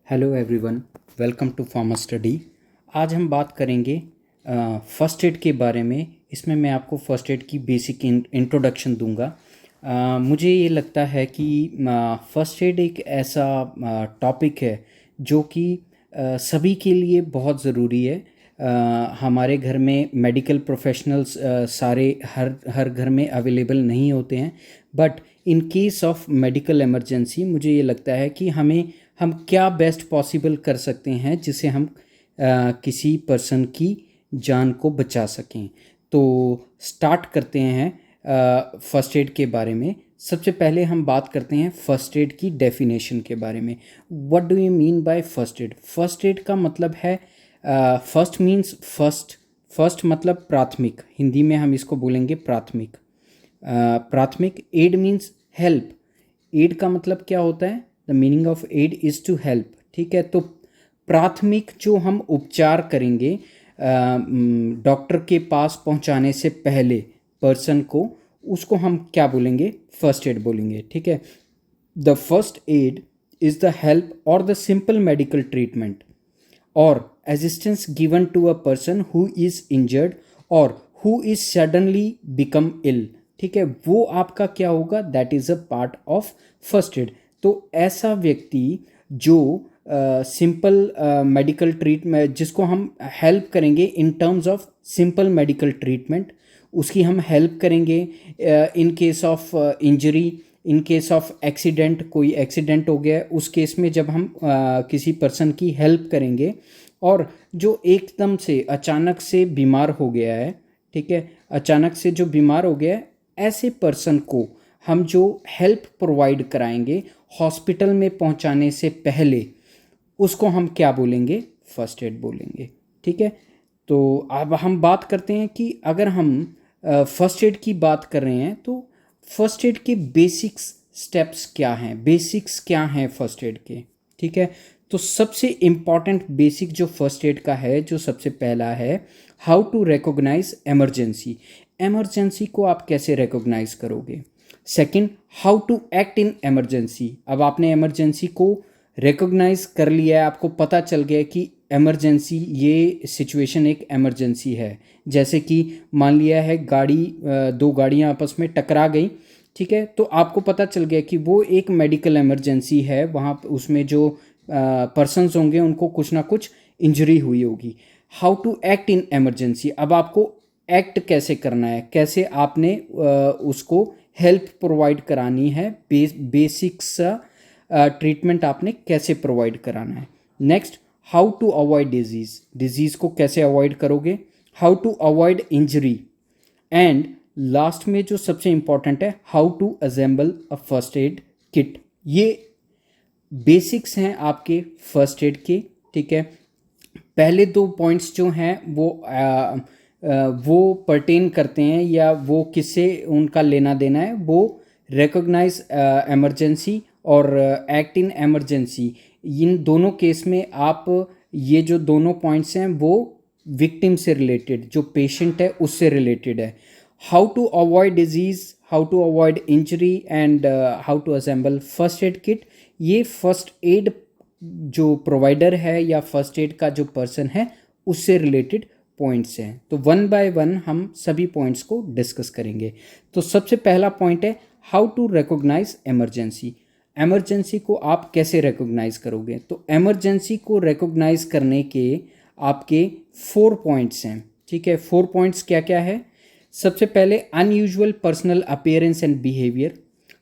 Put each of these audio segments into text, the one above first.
Hello everyone, welcome to pharma study. आज हम बात करेंगे फ़र्स्ट एड के बारे में। इसमें मैं आपको फ़र्स्ट एड की बेसिक इंट्रोडक्शन दूंगा। मुझे ये लगता है कि फ़र्स्ट एड एक ऐसा टॉपिक है जो कि सभी के लिए बहुत ज़रूरी है। हमारे घर में मेडिकल प्रोफेशनल्स सारे हर घर में अवेलेबल नहीं होते हैं, but in case of medical emergency मुझे ये लगता है कि हम क्या बेस्ट पॉसिबल कर सकते हैं जिससे हम किसी पर्सन की जान को बचा सकें। तो स्टार्ट करते हैं फ़र्स्ट एड के बारे में। सबसे पहले हम बात करते हैं फ़र्स्ट एड की डेफिनेशन के बारे में। What do you mean by first aid? First aid का मतलब है फर्स्ट मीन्स फर्स्ट। फर्स्ट मतलब प्राथमिक, हिंदी में हम इसको बोलेंगे प्राथमिक। प्राथमिक। Aid means help. एड का मतलब क्या होता है? The meaning of aid is to help. ठीक है, तो प्राथमिक जो हम उपचार करेंगे डॉक्टर के पास पहुंचाने से पहले पर्सन को, उसको हम क्या बोलेंगे? फर्स्ट एड बोलेंगे। ठीक है, the first aid is the help और द सिंपल मेडिकल ट्रीटमेंट और assistance given to a person who is injured और who is suddenly become ill. ठीक है, वो आपका क्या होगा? That is a part of first aid. तो ऐसा व्यक्ति जो सिंपल मेडिकल ट्रीटमेंट, जिसको हम हेल्प करेंगे in terms of simple medical treatment, उसकी हम हेल्प करेंगे in case of injury, in case of accident. कोई एक्सीडेंट हो गया, उस केस में जब हम किसी पर्सन की हेल्प करेंगे, और जो एकदम से अचानक से बीमार हो गया है, ठीक है, अचानक से जो बीमार हो गया है, ऐसे पर्सन को हम जो हेल्प प्रोवाइड कराएंगे हॉस्पिटल में पहुंचाने से पहले, उसको हम क्या बोलेंगे? फर्स्ट एड बोलेंगे। ठीक है, तो अब हम बात करते हैं कि अगर हम फर्स्ट एड की बात कर रहे हैं तो फर्स्ट एड के बेसिक्स स्टेप्स क्या हैं, बेसिक्स क्या हैं फर्स्ट एड के। ठीक है, तो सबसे इम्पॉर्टेंट बेसिक जो फर्स्ट एड का है, जो सबसे पहला है, how to recognise emergency. Emergency को आप कैसे रिकॉग्नाइज करोगे? Second, how to act in emergency. अब आपने एमरजेंसी को रिकॉग्नाइज कर लिया है, आपको पता चल गया कि एमरजेंसी, ये सिचुएशन एक एमरजेंसी है। जैसे कि मान लिया है दो गाड़ियां आपस में टकरा गई, ठीक है, तो आपको पता चल गया कि वो एक मेडिकल इमरजेंसी है। वहाँ उसमें जो पर्सन्स होंगे उनको कुछ ना कुछ इंजरी हुई होगी। How to act in emergency. अब आपको एक्ट कैसे करना है, कैसे आपने उसको हेल्प प्रोवाइड करानी है, बेसिक्स ट्रीटमेंट आपने कैसे प्रोवाइड कराना है। Next, how to avoid disease. Disease को कैसे अवॉइड करोगे? How to avoid injury. And last में जो सबसे इंपॉर्टेंट है, how to assemble a first aid kit. ये बेसिक्स हैं आपके फर्स्ट एड के। ठीक है, पहले दो पॉइंट्स जो हैं वो पर्टेन करते हैं, या वो किससे उनका लेना देना है, वो रिकॉग्नाइज एमरजेंसी और एक्ट इन एमरजेंसी। इन दोनों केस में आप, ये जो दोनों पॉइंट्स हैं वो विक्टिम से रिलेटेड, जो पेशेंट है उससे रिलेटेड है। How to avoid disease, how to avoid injury and how to assemble first aid kit. ये फर्स्ट एड जो प्रोवाइडर है या फर्स्ट एड का जो पर्सन है उससे रिलेटेड पॉइंट्स हैं। तो वन बाय वन हम सभी पॉइंट्स को डिस्कस करेंगे। तो सबसे पहला पॉइंट है, how to recognise emergency. Emergency को आप कैसे रिकॉग्नाइज करोगे? तो एमरजेंसी को रिकॉग्नाइज करने के आपके 4 पॉइंट्स हैं। ठीक है, 4 पॉइंट्स क्या क्या है? सबसे पहले, unusual personal appearance and behaviour.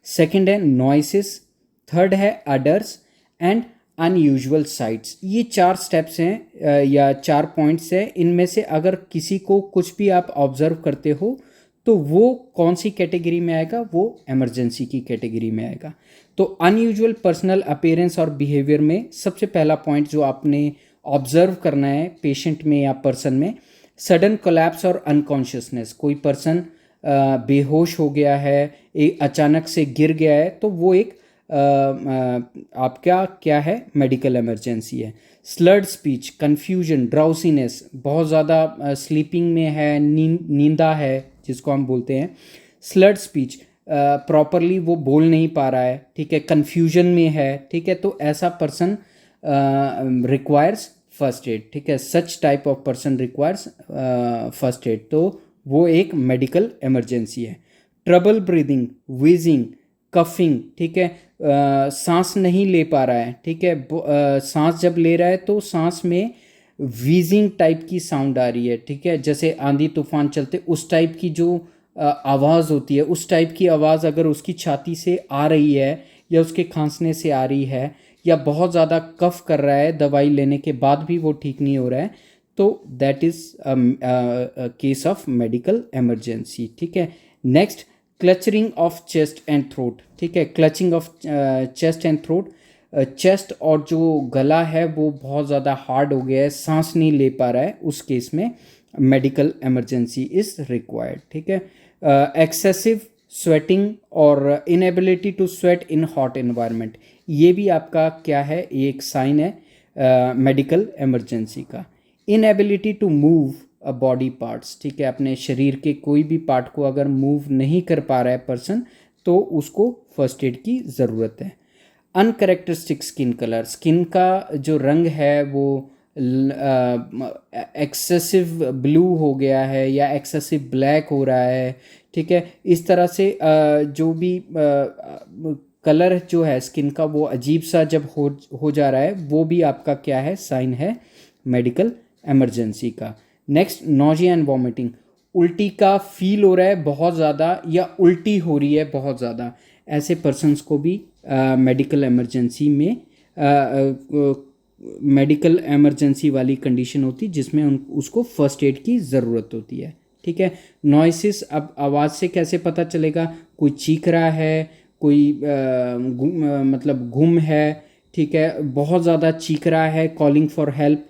Second है नॉइसेस। थर्ड है अडर्स एंड अनयूजुअल साइट्स। ये 4 स्टेप्स हैं या 4 पॉइंट्स हैं। इनमें से अगर किसी को कुछ भी आप ऑब्जर्व करते हो तो वो कौन सी कैटेगरी में आएगा? वो एमरजेंसी की कैटेगरी में आएगा। तो अनयूजुअल पर्सनल अपीयरेंस और बिहेवियर में सबसे पहला पॉइंट जो आपने ऑब्जर्व करना है पेशेंट में या पर्सन में, सडन कोलैप्स और अनकॉन्शियसनेस। कोई पर्सन बेहोश हो गया है, एक अचानक से गिर गया है, तो वो एक आपका क्या है? मेडिकल इमरजेंसी है। स्लर्ड स्पीच, कन्फ्यूजन, ड्राउसीनेस, बहुत ज़्यादा स्लीपिंग में है, नींदा है जिसको हम बोलते हैं। स्लर्ड स्पीच, प्रॉपरली वो बोल नहीं पा रहा है, ठीक है, कन्फ्यूजन में है, ठीक है, तो ऐसा पर्सन रिक्वायर्स फर्स्ट एड, ठीक है, such type of person requires first aid, तो वो एक मेडिकल इमरजेंसी है। ट्रबल ब्रीदिंग, वीजिंग, कफिंग, ठीक है, सांस नहीं ले पा रहा है, ठीक है, सांस जब ले रहा है तो सांस में वीजिंग टाइप की साउंड आ रही है, ठीक है, जैसे आंधी तूफान चलते उस टाइप की जो आवाज़ होती है, उस टाइप की आवाज़ अगर उसकी छाती से आ रही है या उसके खांसने से आ रही है, या बहुत ज़्यादा कफ कर रहा है दवाई लेने के बाद भी वो ठीक नहीं हो रहा है, तो that is case of medical emergency, ठीक है। Next, clutching of chest and throat, ठीक है, clutching of chest and throat, chest और जो गला है वो बहुत ज़्यादा हार्ड हो गया है, सांस नहीं ले पा रहा है, उस केस में मेडिकल इमरजेंसी इज़ रिक्वायर्ड, ठीक है। एक्सेसिव स्वेटिंग और inability to sweat in hot environment, ये भी आपका क्या है, ये एक साइन है मेडिकल इमरजेंसी का। Inability to move body parts, ठीक है, अपने शरीर के कोई भी पार्ट को अगर मूव नहीं कर पा रहा है पर्सन, तो उसको फर्स्ट एड की ज़रूरत है। अनकरेक्टरिस्टिक स्किन कलर, स्किन का जो रंग है वो एक्सेसिव ब्लू हो गया है या एक्सेसिव ब्लैक हो रहा है, ठीक है, इस तरह से जो भी कलर जो है स्किन का वो अजीब सा जब हो जा रहा है, वो भी आपका क्या है, साइन है मेडिकल इमरजेंसी का। नेक्स्ट, नॉजिया एंड वॉमिटिंग, उल्टी का फील हो रहा है बहुत ज़्यादा या उल्टी हो रही है बहुत ज़्यादा, ऐसे पर्सन्स को भी मेडिकल इमरजेंसी में मेडिकल इमरजेंसी वाली कंडीशन होती है जिसमें उसको फर्स्ट एड की ज़रूरत होती है, ठीक है। नॉइसिस, अब आवाज़ से कैसे पता चलेगा, कोई चीख रहा है, कोई मतलब गुम है, ठीक है, बहुत ज़्यादा चीख रहा है, कॉलिंग फॉर हेल्प,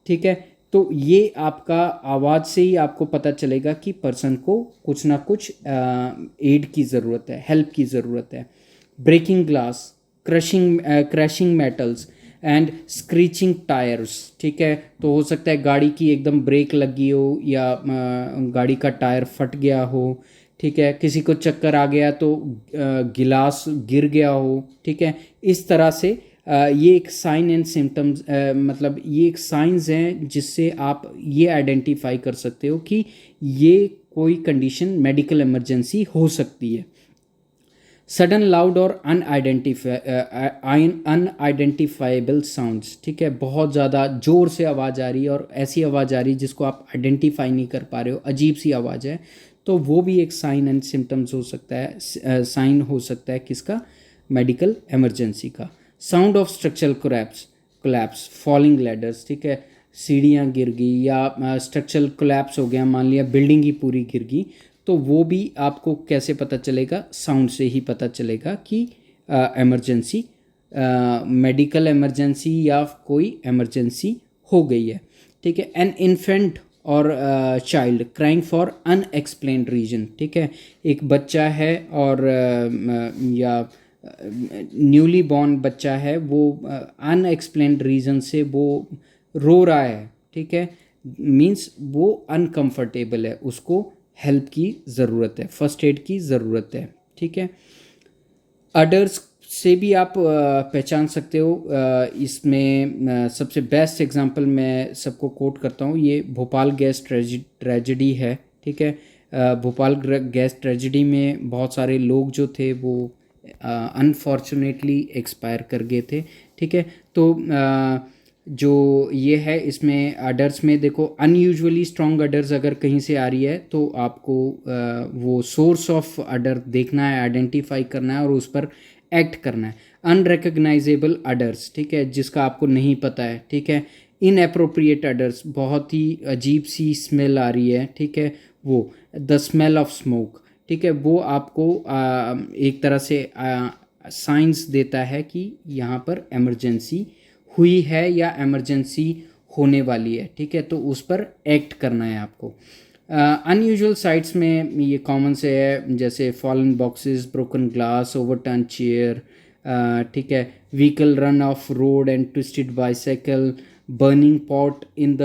ठीक है, तो ये आपका आवाज़ से ही आपको पता चलेगा कि पर्सन को कुछ ना कुछ एड की ज़रूरत है, हेल्प की ज़रूरत है। Breaking glass, crashing metals and screeching tyres, ठीक है, तो हो सकता है गाड़ी की एकदम ब्रेक लगी हो या गाड़ी का टायर फट गया हो, ठीक है, किसी को चक्कर आ गया तो गिलास गिर गया हो, ठीक है, इस तरह से ये एक साइन एंड सिम्टम्स, मतलब ये एक साइंस हैं जिससे आप ये आइडेंटिफाई कर सकते हो कि ये कोई कंडीशन मेडिकल इमरजेंसी हो सकती है। सडन लाउड और अनआइडेंटिफाइबल साउंड्स, ठीक है, बहुत ज़्यादा ज़ोर से आवाज़ आ रही है और ऐसी आवाज़ आ रही है जिसको आप आइडेंटिफाई नहीं कर पा रहे हो, अजीब सी आवाज़ है, तो वो भी एक साइन एंड सिम्टम्स हो सकता है, साइन हो सकता है किसका, मेडिकल इमरजेंसी का। Sound of structural collapse, falling ladders, ठीक है, सीढ़ियाँ गिर गई या स्ट्रक्चरल कोलैप्स हो गया, मान लिया बिल्डिंग ही पूरी गिर गई, तो वो भी आपको कैसे पता चलेगा, साउंड से ही पता चलेगा कि इमरजेंसी, मेडिकल इमरजेंसी या कोई इमरजेंसी हो गई है, ठीक है। एन इन्फेंट और child crying for unexplained reason, ठीक है, एक बच्चा है और या न्यूली बॉर्न बच्चा है, वो अनएक्सप्लेन्ड रीज़न से वो रो रहा है, ठीक है, मीन्स वो अनकंफर्टेबल है, उसको हेल्प की ज़रूरत है, फर्स्ट एड की ज़रूरत है, ठीक है। अडर्स से भी आप पहचान सकते हो, इसमें सबसे बेस्ट एग्जांपल मैं सबको कोट करता हूँ, ये भोपाल गैस ट्रेजेडी है, ठीक है, भोपाल गैस ट्रेजेडी में बहुत सारे लोग जो थे वो अनफॉर्चुनेटली एक्सपायर कर गए थे, ठीक है, तो जो ये है इसमें अडर्स में देखो, अनयूजुअली स्ट्रॉन्ग अडर्स अगर कहीं से आ रही है तो आपको वो सोर्स ऑफ अडर देखना है, आइडेंटिफाई करना है और उस पर एक्ट करना है। अनरिकग्नाइजेबल अडर्स, ठीक है, जिसका आपको नहीं पता है, ठीक है। इनएप्रोप्रिएट अडर्स, बहुत ही अजीब सी स्मेल आ रही है, ठीक है, वो द स्मेल ऑफ स्मोक, ठीक है, वो आपको एक तरह से साइंस देता है कि यहाँ पर इमरजेंसी हुई है या इमरजेंसी होने वाली है, ठीक है, तो उस पर एक्ट करना है आपको। अनयूजुअल साइट्स में ये कॉमन से है, जैसे fallen boxes, broken glass, overturn chair, ठीक है, vehicle run off road and twisted bicycle, burning pot in the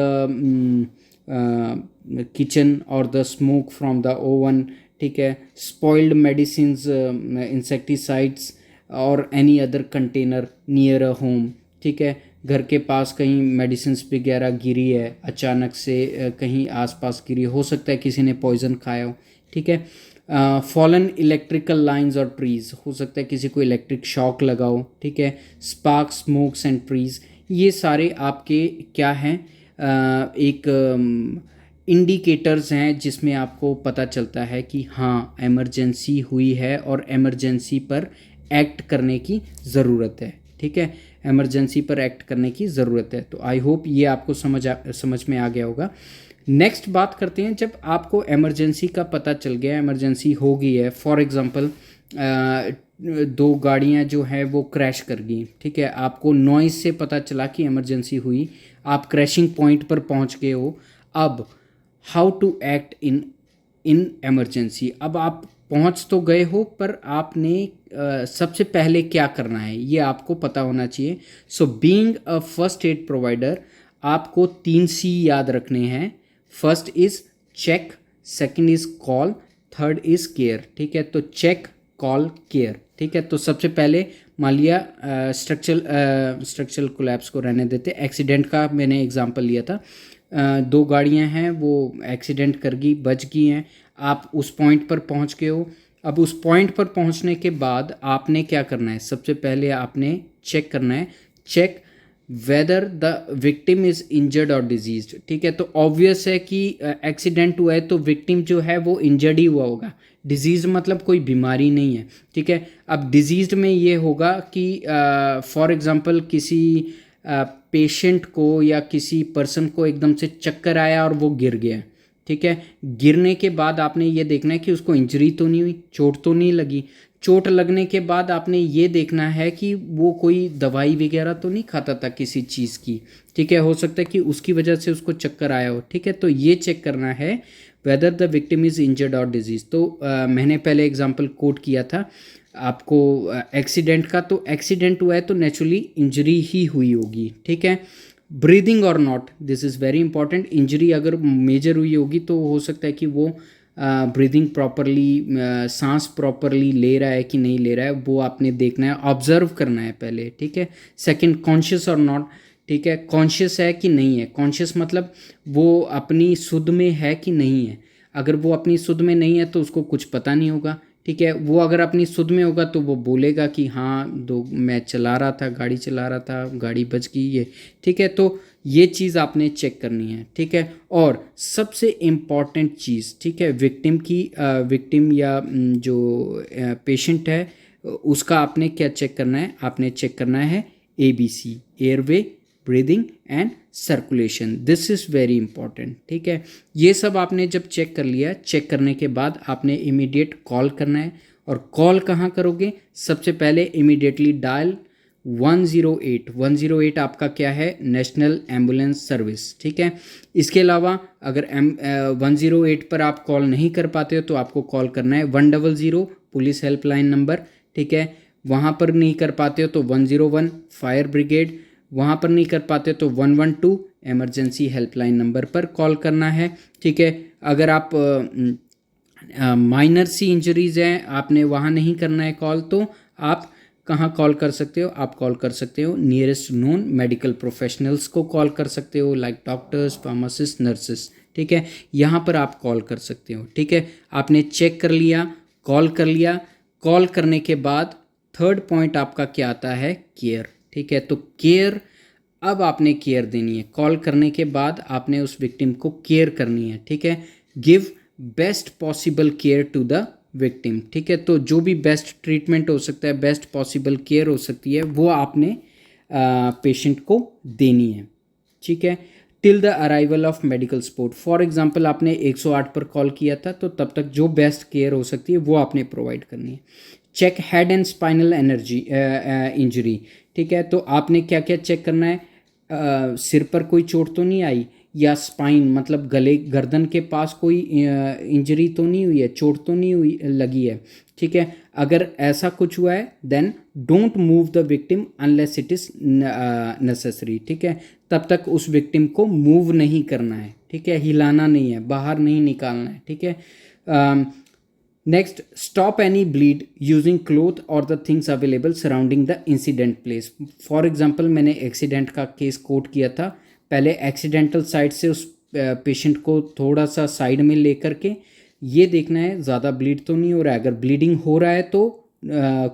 kitchen और the smoke from the oven, ठीक है, स्पॉइल्ड मेडिसिन्स, इंसेक्टिसाइड्स और any other container near a home, ठीक है, घर के पास कहीं मेडिसिन्स वगैरह गिरी है, अचानक से कहीं आसपास गिरी, हो सकता है किसी ने पॉइजन खाया हो, ठीक है। फॉलन इलेक्ट्रिकल लाइंस और ट्रीज़, हो सकता है किसी को इलेक्ट्रिक शॉक लगा हो, ठीक है। स्पार्क, स्मोक्स एंड ट्रीज़, ये सारे आपके क्या हैं, एक इंडिकेटर्स हैं जिसमें आपको पता चलता है कि हाँ इमरजेंसी हुई है और इमरजेंसी पर एक्ट करने की ज़रूरत है, ठीक है। इमरजेंसी पर एक्ट करने की ज़रूरत है। तो आई होप ये आपको समझ में आ गया होगा। नेक्स्ट बात करते हैं, जब आपको इमरजेंसी का पता चल गया, इमरजेंसी हो गई है, फॉर एग्ज़ाम्पल दो गाड़ियां जो है वो क्रैश कर गई, ठीक है, आपको नॉइज़ से पता चला कि इमरजेंसी हुई, आप क्रैशिंग पॉइंट पर पहुंच गए हो। अब how to act in in emergency, अब आप पहुंच तो गए हो पर आपने सबसे पहले क्या करना है ये आपको पता होना चाहिए। So being a first aid provider, आपको 3C याद रखने हैं। First is check, second is call, third is care, ठीक है। तो चेक, कॉल, केयर, ठीक है। तो सबसे पहले मान लिया स्ट्रक्चरल कोलैप्स को रहने देते, एक्सीडेंट का मैंने एग्जांपल लिया था। दो गाड़ियां हैं वो एक्सीडेंट कर गई, बच गई हैं, आप उस पॉइंट पर पहुंच गए हो। अब उस पॉइंट पर पहुंचने के बाद आपने क्या करना है, सबसे पहले आपने चेक करना है, check whether the victim is injured और डिजीज्ड, ठीक है। तो ऑब्वियस है कि एक्सीडेंट हुआ है तो विक्टिम जो है वो इंजर्ड ही हुआ होगा, डिजीज़ मतलब कोई बीमारी नहीं है, ठीक है। अब डिजीज्ड में ये होगा कि फॉर एग्जांपल किसी पेशेंट को या किसी पर्सन को एकदम से चक्कर आया और वो गिर गया, ठीक है। गिरने के बाद आपने ये देखना है कि उसको इंजरी तो नहीं हुई, चोट तो नहीं लगी। चोट लगने के बाद आपने ये देखना है कि वो कोई दवाई वगैरह तो नहीं खाता था किसी चीज़ की, ठीक है, हो सकता है कि उसकी वजह से उसको चक्कर आया हो, ठीक है। तो ये चेक करना है weather the victim is injured और डिजीज। तो मैंने पहले एग्जांपल कोट किया था आपको एक्सीडेंट का, तो एक्सीडेंट हुआ है तो नेचुरली इंजरी ही हुई होगी, ठीक है। ब्रीदिंग और not, this is very important, injury अगर मेजर हुई होगी तो हो सकता है कि वो ब्रीदिंग प्रॉपरली, सांस प्रॉपरली ले रहा है कि नहीं ले रहा है, वो आपने देखना है, ऑब्जर्व करना है पहले, ठीक है। सेकंड, कॉन्शियस और नॉट, ठीक है, कॉन्शियस है कि नहीं है, कॉन्शियस मतलब वो अपनी सुध में है कि नहीं है। अगर वो अपनी सुध में नहीं है तो उसको कुछ पता नहीं होगा, ठीक है। वो अगर अपनी सुध में होगा तो वो बोलेगा कि हाँ दो मैं चला रहा था, गाड़ी चला रहा था, गाड़ी बच गई, ये ठीक है। तो ये चीज़ आपने चेक करनी है, ठीक है। और सबसे इम्पॉर्टेंट चीज़, ठीक है, विक्टिम की विक्टिम या जो पेशेंट है उसका आपने क्या चेक करना है, आपने चेक करना है ABC, airway, breathing and circulation, this is very important, ठीक है। ये सब आपने जब चेक कर लिया, चेक करने के बाद आपने इमीडिएट कॉल करना है। और कॉल कहाँ करोगे, सबसे पहले इमीडिएटली डायल 108, 108 आपका क्या है, नेशनल एम्बुलेंस सर्विस, ठीक है। इसके अलावा अगर 108 पर आप कॉल नहीं कर पाते हो तो आपको कॉल करना है 100 पुलिस हेल्पलाइन नंबर, ठीक है। वहाँ पर नहीं कर पाते हो तो 101 फायर ब्रिगेड, वहाँ पर नहीं कर पाते तो 112 इमरजेंसी हेल्पलाइन नंबर पर कॉल करना है, ठीक है। अगर आप माइनर सी इंजरीज़ हैं, आपने वहाँ नहीं करना है कॉल, तो आप कहाँ कॉल कर सकते हो, आप कॉल कर सकते हो नियरेस्ट नोन मेडिकल प्रोफेशनल्स को कॉल कर सकते हो, लाइक डॉक्टर्स, फार्मासिस्ट, नर्सेस, ठीक है। यहाँ पर आप कॉल कर सकते हो, ठीक है। आपने चेक कर लिया, कॉल कर लिया, कॉल करने के बाद थर्ड पॉइंट आपका क्या आता है, केयर, ठीक है। तो केयर, अब आपने केयर देनी है, कॉल करने के बाद आपने उस विक्टिम को केयर करनी है, ठीक है। Give best possible care to the victim, ठीक है। तो जो भी बेस्ट ट्रीटमेंट हो सकता है, बेस्ट पॉसिबल केयर हो सकती है, वो आपने पेशेंट को देनी है, ठीक है, till the arrival of medical support. For example आपने 108 पर कॉल किया था तो तब तक जो बेस्ट केयर हो सकती है वो आपने प्रोवाइड करनी है। Check head and spinal injury, ठीक है। तो आपने क्या क्या चेक करना है, सिर पर कोई चोट तो नहीं आई, या स्पाइन मतलब गले गर्दन के पास कोई इंजरी तो नहीं हुई है, चोट तो नहीं हुई लगी है, ठीक है। अगर ऐसा कुछ हुआ है then don't move the victim unless it is necessary, ठीक है। तब तक उस विक्टिम को मूव नहीं करना है, ठीक है, हिलाना नहीं है, बाहर नहीं निकालना है, ठीक है। Next, stop any bleed using cloth और the things available surrounding the incident place. For example मैंने एक्सीडेंट का केस कोट किया था, पहले एक्सीडेंटल साइड से उस पेशेंट को थोड़ा सा साइड में लेकर के ये देखना है ज़्यादा ब्लीड तो नहीं हो रहा है। अगर ब्लीडिंग हो रहा है तो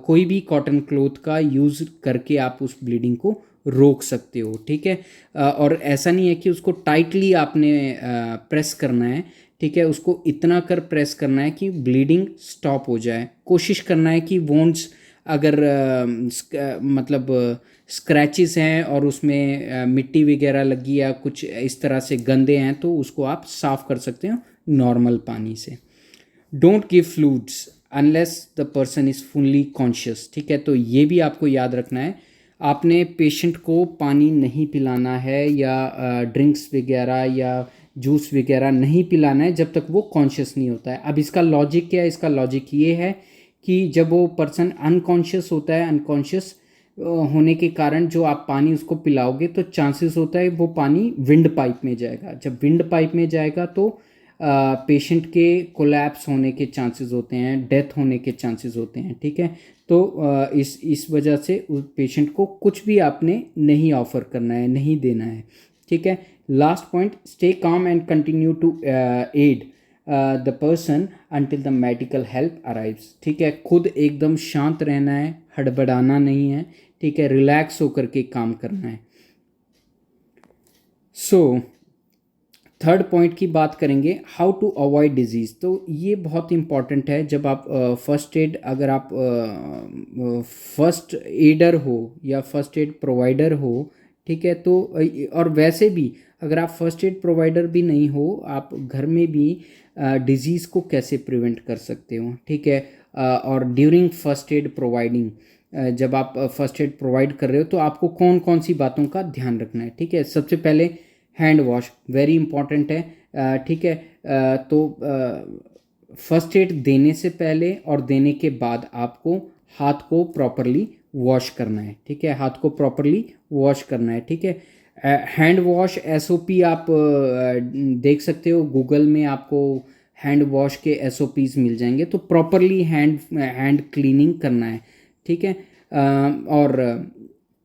कोई भी कॉटन क्लोथ का यूज़ करके आप उस ब्लीडिंग को रोक सकते हो, ठीक है। और ऐसा नहीं है कि उसको टाइटली आपने प्रेस करना है, ठीक है। उसको इतना कर प्रेस करना है कि ब्लीडिंग स्टॉप हो जाए। कोशिश करना है कि वोंड्स अगर मतलब स्क्रैचेस हैं और उसमें मिट्टी वगैरह लगी या कुछ इस तरह से गंदे हैं तो उसको आप साफ़ कर सकते हो नॉर्मल पानी से। Don't give fluids unless the person is fully conscious, ठीक है। तो ये भी आपको याद रखना है, आपने पेशेंट को पानी नहीं पिलाना है या ड्रिंक्स वगैरह या जूस वगैरह नहीं पिलाना है जब तक वो कॉन्शियस नहीं होता है। अब इसका लॉजिक क्या है? इसका लॉजिक ये है कि जब वो पर्सन अनकॉन्शियस होता है, अनकॉन्शियस होने के कारण जो आप पानी उसको पिलाओगे तो चांसेस होता है वो पानी विंड पाइप में जाएगा। जब विंड पाइप में जाएगा तो पेशेंट के कोलैप्स होने के चांसेस होते हैं, डेथ होने के चांसेस होते हैं, ठीक है। तो इस वजह से उस पेशेंट को कुछ भी आपने नहीं ऑफर करना है, नहीं देना है, ठीक है। Last point, stay calm and continue to aid the person until the medical help arrives, ठीक है। खुद एकदम शांत रहना है, हड़बड़ाना नहीं है, ठीक है। रिलैक्स होकर के काम करना है। सो थर्ड पॉइंट की बात करेंगे, हाउ टू अवॉइड डिजीज़। तो ये बहुत इंपॉर्टेंट है। जब आप फर्स्ट एड, अगर आप फर्स्ट एडर हो या फर्स्ट एड प्रोवाइडर हो, ठीक है, तो और वैसे भी अगर आप फर्स्ट एड प्रोवाइडर भी नहीं हो, आप घर में भी डिजीज़ को कैसे प्रिवेंट कर सकते हो, ठीक है। और ड्यूरिंग फर्स्ट एड प्रोवाइडिंग, जब आप फर्स्ट एड प्रोवाइड कर रहे हो तो आपको कौन कौन सी बातों का ध्यान रखना है, ठीक है। सबसे पहले हैंड वॉश वेरी इंपॉर्टेंट है, ठीक है। तो फर्स्ट एड देने से पहले और देने के बाद आपको हाथ को प्रॉपरली वॉश करना है, ठीक है। हाथ को प्रॉपरली वॉश करना है, ठीक है। हैंड वॉश एसओपी आप देख सकते हो, गूगल में आपको हैंड वॉश के एसओपीज मिल जाएंगे। तो प्रॉपरली हैंड क्लीनिंग करना है, ठीक है। और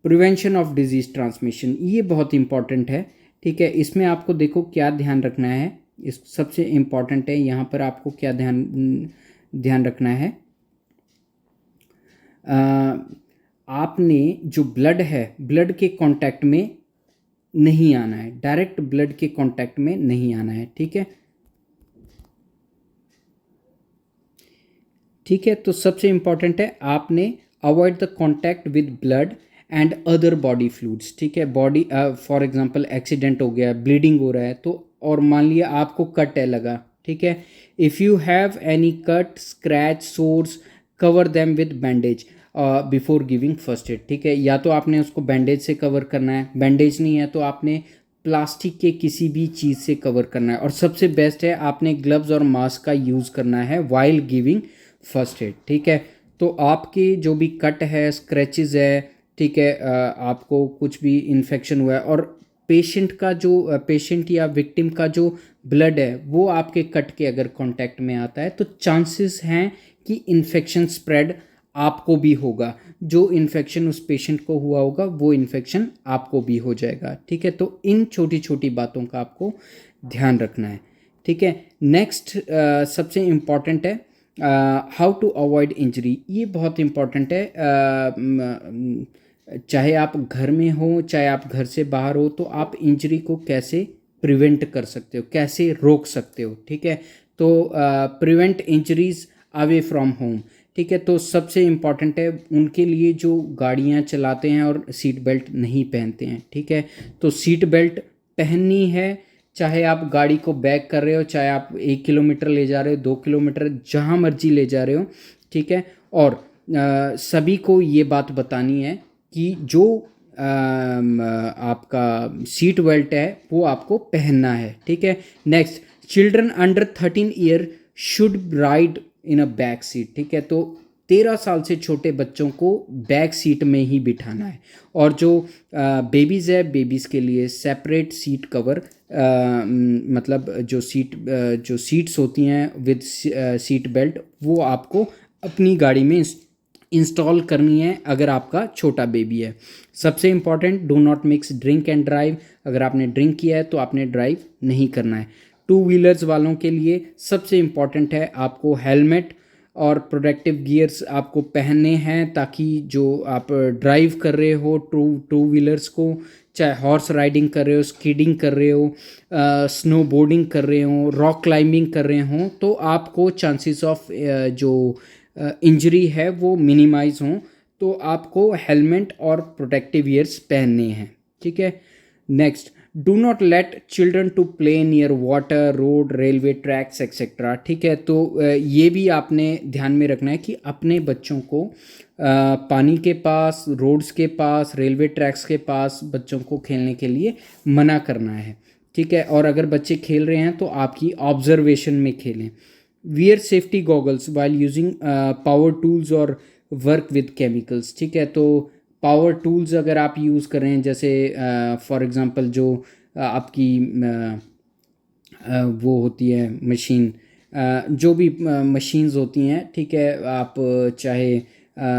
प्रिवेंशन ऑफ डिजीज़ ट्रांसमिशन, ये बहुत इंपॉर्टेंट है, ठीक है। इसमें आपको देखो क्या ध्यान रखना है, इस सबसे इम्पॉर्टेंट है यहाँ पर आपको क्या ध्यान रखना है। आपने जो ब्लड है, ब्लड के कांटेक्ट में नहीं आना है, डायरेक्ट ब्लड के कांटेक्ट में नहीं आना है, ठीक है, ठीक है। तो सबसे इम्पॉर्टेंट है आपने avoid the contact with blood and other body fluids, ठीक है। बॉडी फॉर एग्जांपल एक्सीडेंट हो गया, ब्लीडिंग हो रहा है तो, और मान लिया आपको कट है लगा, ठीक है। If you have any cut, scratch, source, cover them with bandage before giving first aid, ठीक है। या तो आपने उसको बैंडेज से कवर करना है, बैंडेज नहीं है तो आपने प्लास्टिक के किसी भी चीज़ से कवर करना है। और सबसे बेस्ट है आपने ग्लव्स और मास्क का यूज़ करना है वाइल गिविंग फर्स्ट एड, ठीक है। तो आपके जो भी कट है, स्क्रैचेस है, ठीक है, आपको कुछ भी इन्फेक्शन हुआ है और पेशेंट का जो पेशेंट या विक्टिम का जो ब्लड है वो आपके कट के अगर कांटेक्ट में आता है तो चांसेस हैं कि इन्फेक्शन स्प्रेड आपको भी होगा। जो इन्फेक्शन उस पेशेंट को हुआ होगा वो इन्फेक्शन आपको भी हो जाएगा, ठीक है। तो इन छोटी छोटी बातों का आपको ध्यान रखना है, ठीक है। नेक्स्ट सबसे इम्पॉर्टेंट है हाउ टू अवॉइड इंजरी। ये बहुत इम्पॉर्टेंट है। चाहे आप घर में हो, चाहे आप घर से बाहर हो, तो आप इंजरी को कैसे प्रिवेंट कर सकते हो, कैसे रोक सकते हो, ठीक है। तो prevent injuries away from home, ठीक है। तो सबसे इम्पॉर्टेंट है उनके लिए जो गाड़ियां चलाते हैं और सीट बेल्ट नहीं पहनते हैं, ठीक है। तो सीट बेल्ट पहननी है, चाहे आप गाड़ी को बैक कर रहे हो, चाहे आप 1 किलोमीटर ले जा रहे हो, 2 किलोमीटर, जहाँ मर्जी ले जा रहे हो, ठीक है। और सभी को ये बात बतानी है कि जो आपका सीट बेल्ट है वो आपको पहनना है, ठीक है। Next, children under 13 year should ride in a back seat, ठीक है। तो 13 साल से छोटे बच्चों को बैक सीट में ही बिठाना है। और जो बेबीज़ है, बेबीज़ के लिए सेपरेट सीट कवर, मतलब जो सीट्स होती हैं विद सीट बेल्ट, वो आपको अपनी गाड़ी में इंस्टॉल करनी है अगर आपका छोटा बेबी है। सबसे important, do not mix drink and drive. अगर आपने ड्रिंक किया है तो आपने ड्राइव नहीं करना है। टू व्हीलर्स वालों के लिए सबसे इम्पॉर्टेंट है आपको हेलमेट और प्रोटेक्टिव गियर्स आपको पहनने हैं, ताकि जो आप ड्राइव कर रहे हो टू व्हीलर्स को, चाहे हॉर्स राइडिंग कर रहे हो, स्कीडिंग कर रहे हो, स्नो बोर्डिंग कर रहे हो, रॉक क्लाइंबिंग कर रहे हो, तो आपको चांसेस ऑफ जो इंजरी है वो मिनिमाइज हों, तो आपको हेलमेट और प्रोटेक्टिव ईयर्स पहनने हैं। ठीक है। Next, do not let children to play near water, road, railway tracks etcetera. ठीक है। तो ये भी आपने ध्यान में रखना है कि अपने बच्चों को पानी के पास, रोड्स के पास, रेलवे ट्रैक्स के पास बच्चों को खेलने के लिए मना करना है। ठीक है। और अगर बच्चे खेल रहे हैं तो आपकी ऑब्जर्वेशन में खेलें। Wear safety goggles while using power tools और वर्क विद केमिकल्स। ठीक है। तो पावर टूल्स अगर आप यूज़ कर रहे हैं, जैसे फॉर एग्ज़ाम्पल जो आपकी वो होती है मशीन, जो भी मशीन्स होती हैं, ठीक है, आप चाहे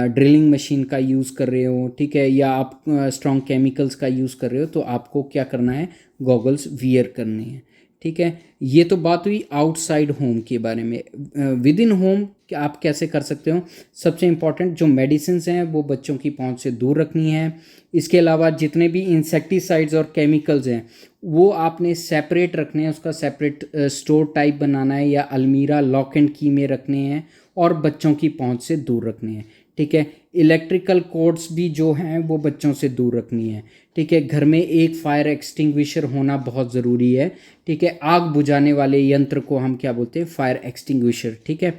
ड्रिलिंग मशीन का यूज़ कर रहे हो, ठीक है, या आप स्ट्रॉन्ग केमिकल्स का यूज़ कर रहे हो, तो आपको क्या करना है, गॉगल्स वियर करने हैं। ठीक है। ये तो बात हुई आउटसाइड होम के बारे में। विद इन होम आप कैसे कर सकते हो? सबसे इम्पॉर्टेंट, जो मेडिसिन्स हैं वो बच्चों की पहुंच से दूर रखनी है। इसके अलावा जितने भी इंसेक्टिसाइड्स और केमिकल्स हैं वो आपने सेपरेट रखने हैं, उसका सेपरेट स्टोर टाइप बनाना है, या अलमीरा लॉक एंड की में रखने हैं, और बच्चों की पहुंच से दूर रखने हैं। ठीक है। इलेक्ट्रिकल कोड्स भी जो हैं वो बच्चों से दूर रखनी है। ठीक है। घर में एक फायर एक्सटिंग्विशर होना बहुत ज़रूरी है। ठीक है। आग बुझाने वाले यंत्र को हम क्या बोलते हैं? Fire extinguisher. ठीक है।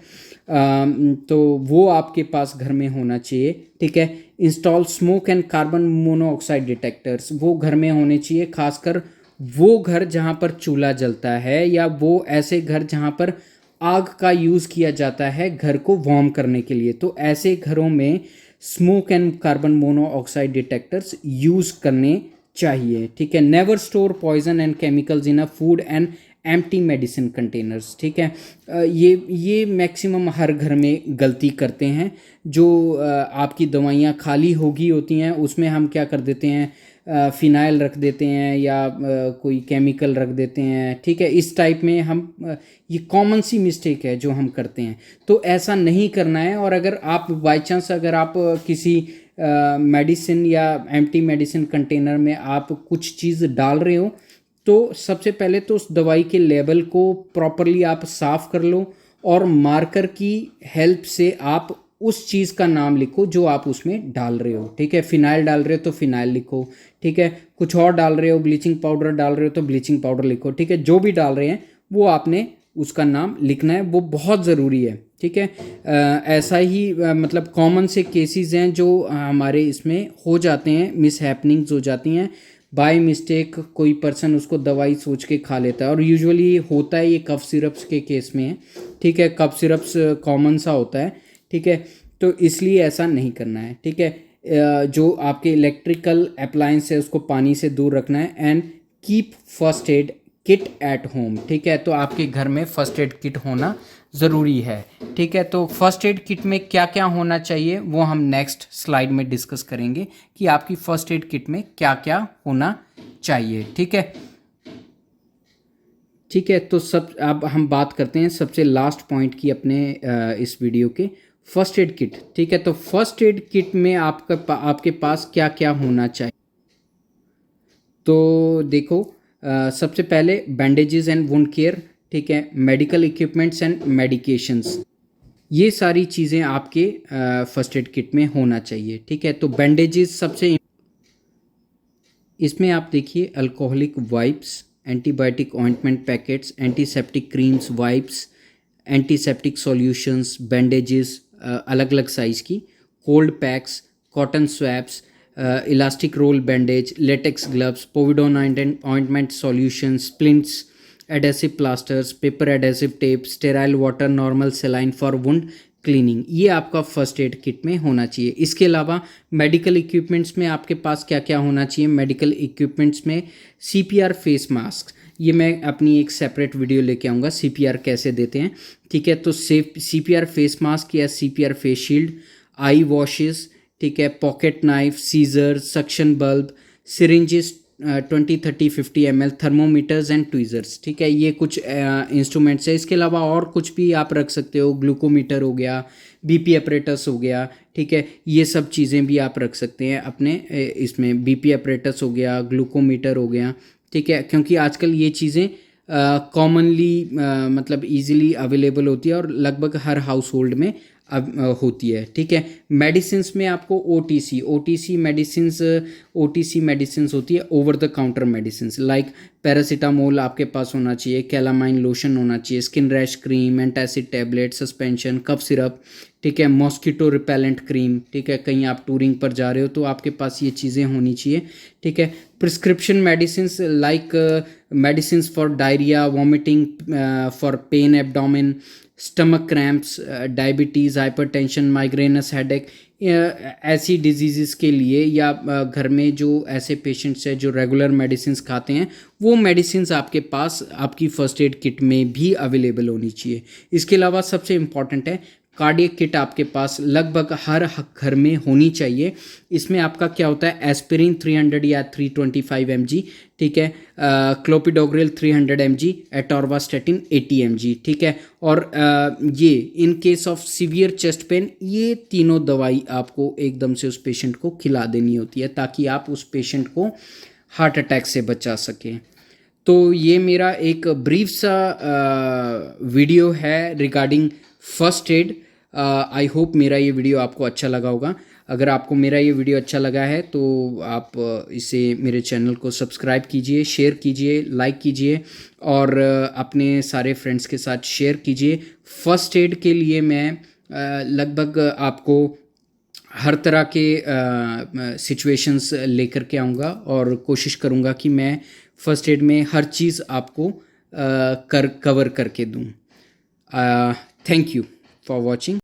तो वो आपके पास घर में होना चाहिए। ठीक है। Install smoke and carbon monoxide detectors, वो घर में होने चाहिए, खासकर वो घर जहाँ पर चूल्हा जलता है, या वो ऐसे घर जहाँ पर आग का यूज़ किया जाता है घर को वार्म करने के लिए। तो ऐसे घरों में smoke and carbon monoxide detectors use करने चाहिए। ठीक है। Never store poison and chemicals in a food and empty medicine containers. ठीक है। ये मैक्सिमम हर घर में गलती करते हैं। जो आपकी दवाइयाँ खाली होगी होती हैं उसमें हम क्या कर देते हैं, फिनाइल रख देते हैं, या कोई केमिकल रख देते हैं। ठीक है। इस टाइप में हम ये कॉमन सी मिस्टेक है जो हम करते हैं, तो ऐसा नहीं करना है। और अगर आप बाय चांस अगर आप किसी मेडिसिन या एम्प्टी मेडिसिन कंटेनर में आप कुछ चीज़ डाल रहे हो, तो सबसे पहले तो उस दवाई के लेबल को प्रॉपरली आप साफ़ कर लो, और मार्कर की हेल्प से आप उस चीज़ का नाम लिखो जो आप उसमें डाल रहे हो। ठीक है। फिनाइल डाल रहे हो तो फिनाइल लिखो। ठीक है। कुछ और डाल रहे हो, ब्लीचिंग पाउडर डाल रहे हो तो ब्लीचिंग पाउडर लिखो। ठीक है। जो भी डाल रहे हैं वो आपने उसका नाम लिखना है, वो बहुत ज़रूरी है। ठीक है। ऐसा ही मतलब कॉमन से केसेस हैं जो हमारे इसमें हो जाते हैं, मिस हैपनिंग्स हो जाती हैं। बाय मिस्टेक कोई पर्सन उसको दवाई सोच के खा लेता है, और यूजुअली होता है ये कफ सिरप्स के केस में है। ठीक है। कफ सिरप्स कॉमन सा होता है। ठीक है। तो इसलिए ऐसा नहीं करना है। ठीक है। जो आपके इलेक्ट्रिकल अप्लायंस है उसको पानी से दूर रखना है। And keep first aid kit at home. ठीक है। तो आपके घर में फर्स्ट एड किट होना ज़रूरी है। ठीक है। तो फर्स्ट एड किट में क्या क्या होना चाहिए वो हम नेक्स्ट स्लाइड में डिस्कस करेंगे कि आपकी फर्स्ट एड किट में क्या क्या होना चाहिए। ठीक है। ठीक है। तो अब हम बात करते हैं सबसे लास्ट पॉइंट की अपने इस वीडियो के, फर्स्ट एड किट। ठीक है। तो फर्स्ट एड किट में आपके पास क्या क्या होना चाहिए? तो देखो, सबसे पहले बैंडेजेस एंड वुंड केयर। ठीक है। मेडिकल इक्विपमेंट्स एंड मेडिकेशंस, ये सारी चीज़ें आपके फर्स्ट एड किट में होना चाहिए। ठीक है। तो बैंडेजेस सबसे, इसमें आप देखिए alcoholic wipes, antibiotic ointment packets, antiseptic creams, wipes, antiseptic solutions, bandages अलग अलग साइज़ की, cold packs, cotton swabs, elastic roll bandage, latex gloves, povidone ointment solution, splints, adhesive plasters, paper adhesive tape, sterile water, normal saline for wound cleaning, ये आपका first aid kit में होना चाहिए। इसके अलावा मेडिकल इक्विपमेंट्स में आपके पास क्या क्या होना चाहिए? मेडिकल इक्विपमेंट्स में CPR फेस मास्क, ये मैं अपनी एक सेपरेट वीडियो लेके आऊँगा CPR कैसे देते हैं, ठीक है। तो CPR फेस मास्क या CPR face shield, eye washes, ठीक है, pocket knife, scissor, suction bulb, syringes 20, 30, 50 ml, thermometers and tweezers, ठीक है। ये कुछ इंस्ट्रूमेंट्स है। इसके अलावा और कुछ भी आप रख सकते हो, ग्लूकोमीटर हो गया, BP अपरेटस हो गया, ठीक है। ये सब चीज़ें भी आप रख सकते हैं अपने इसमें। BP अपरेटस हो गया, ग्लूकोमीटर हो गया, ठीक है, क्योंकि आजकल ये चीज़ें कॉमनली मतलब ईजिली अवेलेबल होती है और लगभग हर हाउस होल्ड में अब होती है, ठीक है। मेडिसिन्स में आपको OTC मेडिसिन्स होती है, over the counter medicines, like paracetamol आपके पास होना चाहिए, कैलामाइन लोशन होना चाहिए, skin rash cream, antacid tablet, suspension, cough syrup, ठीक है, मॉस्किटो रिपेलेंट क्रीम, ठीक है। कहीं आप टूरिंग पर जा रहे हो तो आपके पास ये चीज़ें होनी चाहिए, ठीक है। Prescription medicines like medicines for diarrhoea, vomiting, for pain abdomen, stomach cramps, diabetes, hypertension, migraines headache, ऐसी डिजीज़ के लिए, या घर में जो ऐसे पेशेंट्स हैं जो रेगुलर मेडिसिन्स खाते हैं, वो मेडिसिन्स आपके पास आपकी फ़र्स्ट एड किट में भी अवेलेबल होनी चाहिए। इसके अलावा सबसे इम्पॉर्टेंट है, कार्डियक किट आपके पास लगभग हर घर में होनी चाहिए। इसमें आपका क्या होता है, एस्पिरिन 300 या 325 mg, ठीक है, क्लोपिडोग्रिल 300 mg, एटोर्वास्टेटिन 80 mg, ठीक है। और ये in case of severe chest pain, ये तीनों दवाई आपको एकदम से उस पेशेंट को खिला देनी होती है ताकि आप उस पेशेंट को हार्ट अटैक से बचा सकें। तो ये मेरा एक ब्रीफ सा वीडियो है regarding first aid. I hope मेरा ये वीडियो आपको अच्छा लगा होगा। अगर आपको मेरा ये वीडियो अच्छा लगा है तो आप इसे मेरे चैनल को सब्सक्राइब कीजिए, शेयर कीजिए, लाइक कीजिए और अपने सारे फ्रेंड्स के साथ शेयर कीजिए। फर्स्ट एड के लिए मैं लगभग आपको हर तरह के सिचुएशंस लेकर के आऊँगा और कोशिश करूँगा कि मैं फ़र्स्ट एड में हर चीज़ आपको कवर करके दूँ। Thank you for watching.